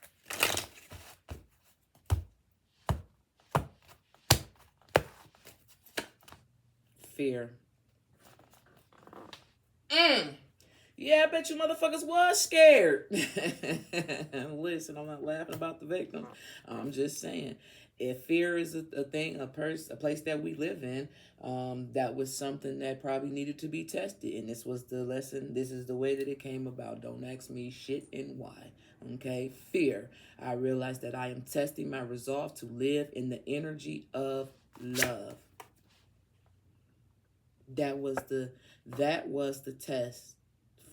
Fear. Yeah, I bet you motherfuckers was scared. Listen, I'm not laughing about the victim. I'm just saying, if fear is a thing, a place that we live in, that was something that probably needed to be tested. And this was the lesson. This is the way that it came about. Don't ask me shit and why. Okay? Fear. I realized that I am testing my resolve to live in the energy of love. That was the test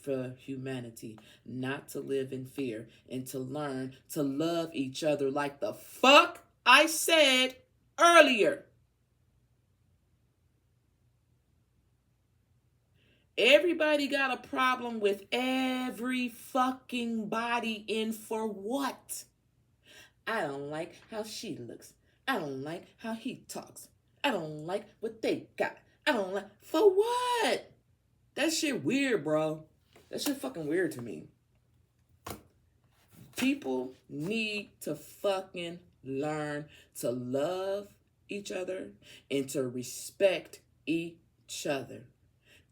for humanity, not to live in fear and to learn to love each other like the fuck I said earlier. Everybody got a problem with every fucking body, in for what? I don't like how she looks. I don't like how he talks. I don't like what they got. I don't like, for what? That shit weird, bro. That shit fucking weird to me. People need to fucking learn to love each other and to respect each other.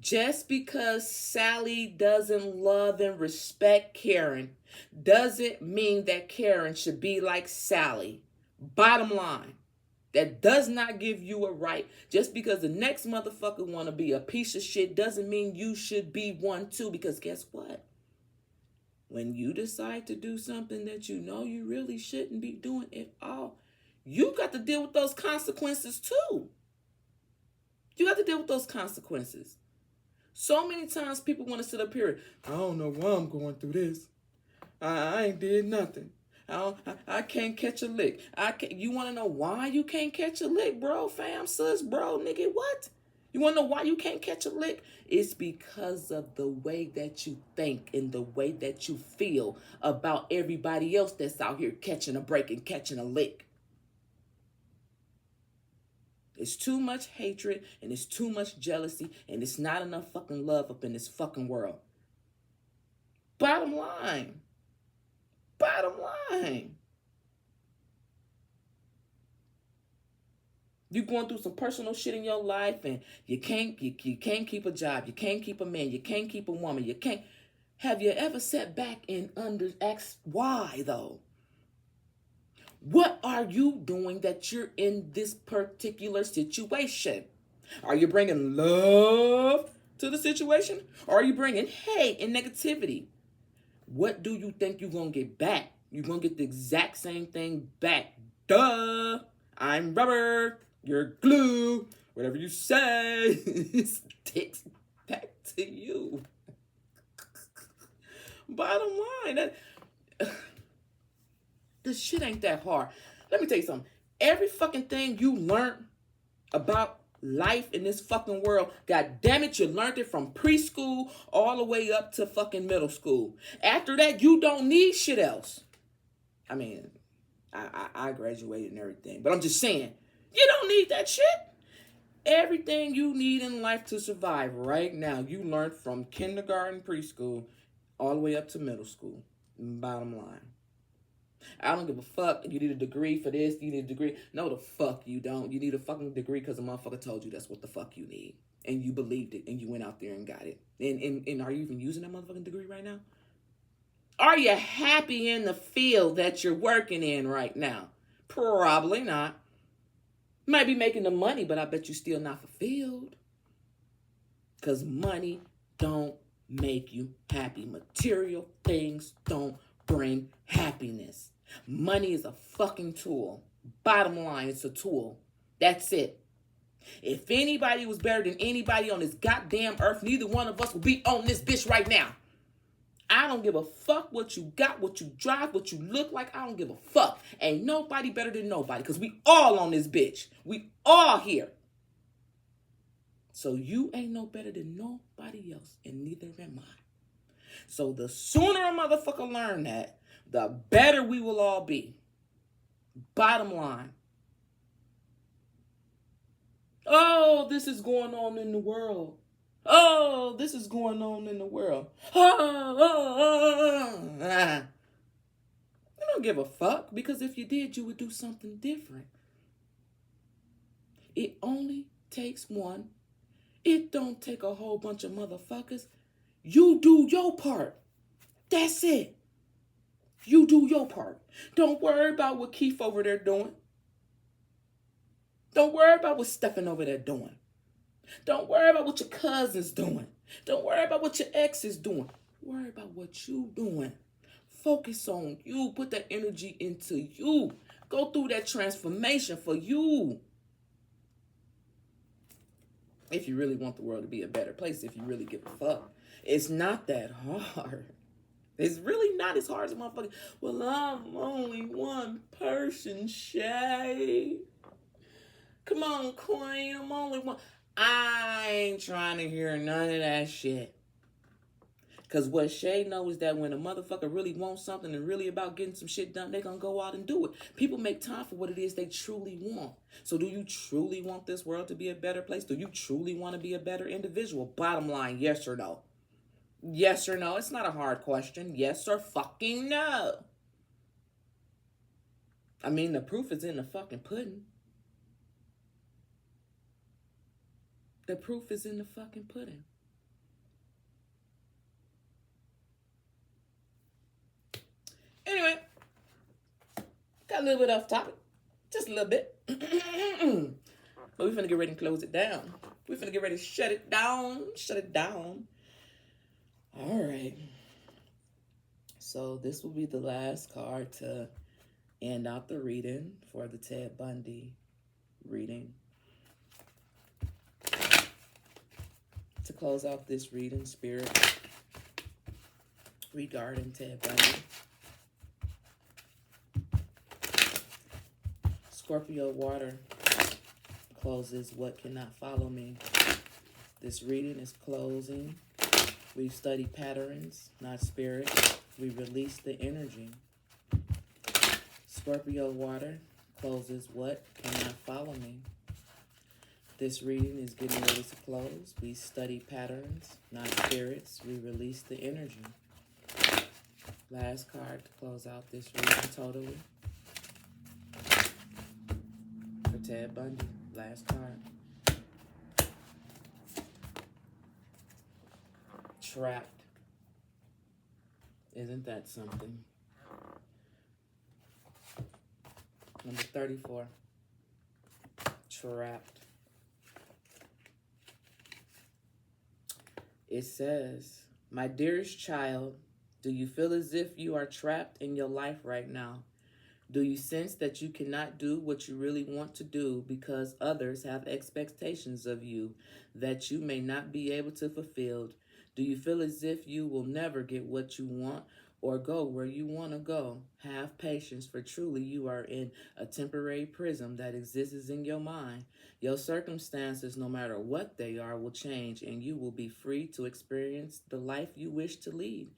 Just because Sally doesn't love and respect Karen doesn't mean that Karen should be like Sally. Bottom line. That does not give you a right. Just because the next motherfucker want to be a piece of shit doesn't mean you should be one too. Because guess what? When you decide to do something that you know you really shouldn't be doing at all, you got to deal with those consequences too. You got to deal with those consequences. So many times people want to sit up here, I don't know why I'm going through this. I ain't did nothing. I can't catch a lick. You want to know why you can't catch a lick, bro, fam, sis, bro, nigga, what? You want to know why you can't catch a lick? It's because of the way that you think and the way that you feel about everybody else that's out here catching a break and catching a lick. It's too much hatred and it's too much jealousy and it's not enough fucking love up in this fucking world. Bottom line. Bottom line. You're going through some personal shit in your life and you can't keep a job. You can't keep a man. You can't keep a woman. You can't. Have you ever sat back and asked why though? What are you doing that you're in this particular situation? Are you bringing love to the situation? Or are you bringing hate and negativity? What do you think you're going to get back? You're going to get the exact same thing back. Duh. I'm rubber. You're glue. Whatever you say sticks back to you. Bottom line, this shit ain't that hard. Let me tell you something. Every fucking thing you learned about life in this fucking world, god damn it, you learned it from preschool all the way up to fucking middle school. After that, you don't need shit else. I mean, I graduated and everything, but I'm just saying, you don't need that shit. Everything you need in life to survive right now, you learned from kindergarten, preschool, all the way up to middle school. Bottom line. I don't give a fuck. You need a degree for this. You need a degree. No, the fuck you don't. You need a fucking degree because a motherfucker told you that's what the fuck you need. And you believed it. And you went out there and got it. And are you even using that motherfucking degree right now? Are you happy in the field that you're working in right now? Probably not. Might be making the money, but I bet you still not fulfilled. Because money don't make you happy. Material things don't bring happiness. Money is a fucking tool. Bottom line, it's a tool. That's it. If anybody was better than anybody on this goddamn earth, neither one of us would be on this bitch right now. I don't give a fuck what you got, what you drive, what you look like. I don't give a fuck. Ain't nobody better than nobody because we all on this bitch. We all here. So you ain't no better than nobody else, and neither am I. So the sooner a motherfucker learn that, the better we will all be. Bottom line. Oh, this is going on in the world. Oh, this is going on in the world. I don't give a fuck, because if you did, you would do something different. It only takes one. It don't take a whole bunch of motherfuckers. You do your part. That's it. You do your part. Don't worry about what Keith over there doing. Don't worry about what Stephen over there doing. Don't worry about what your cousin's doing. Don't worry about what your ex is doing. Worry about what you doing. Focus on you. Put that energy into you. Go through that transformation for you. If you really want the world to be a better place, if you really give a fuck. It's not that hard. It's really not as hard as a motherfucker. Well, I'm only one person, Shay. Come on, Queen. I'm only one. I ain't trying to hear none of that shit. Because what Shay knows is that when a motherfucker really wants something and really about getting some shit done, they're going to go out and do it. People make time for what it is they truly want. So do you truly want this world to be a better place? Do you truly want to be a better individual? Bottom line, yes or no? Yes or no? It's not a hard question. Yes or fucking no. I mean, the proof is in the fucking pudding. The proof is in the fucking pudding. Anyway, got a little bit off topic. Just a little bit. But we're finna get ready and close it down. We're finna get ready to shut it down. Shut it down. All right. So this will be the last card to end out the reading for the Ted Bundy reading. To close out this reading, Spirit, regarding Ted Bundy. Scorpio water closes what cannot follow me. This reading is closing. We study patterns, not spirit. We release the energy. Scorpio water closes what cannot follow me. This reading is getting ready to close. We study patterns, not spirits. We release the energy. Last card to close out this reading totally. For Ted Bundy, last card. Trapped. Isn't that something? Number 34. Trapped. It says, my dearest child, do you feel as if you are trapped in your life right now? Do you sense that you cannot do what you really want to do because others have expectations of you that you may not be able to fulfill? Do you feel as if you will never get what you want or go where you want to go? Have patience, for truly you are in a temporary prison that exists in your mind. Your circumstances, no matter what they are, will change, and you will be free to experience the life you wish to lead.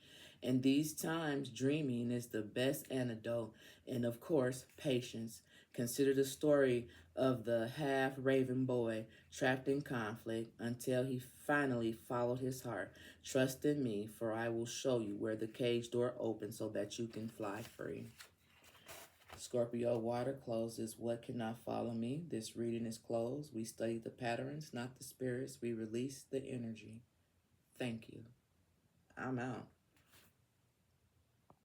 In these times, dreaming is the best antidote, and of course, patience. Consider the story of the half-raven boy trapped in conflict until he finally followed his heart. Trust in me, for I will show you where the cage door opens so that you can fly free. Scorpio water closes what cannot follow me. This reading is closed. We study the patterns, not the spirits. We release the energy. Thank you. I'm out.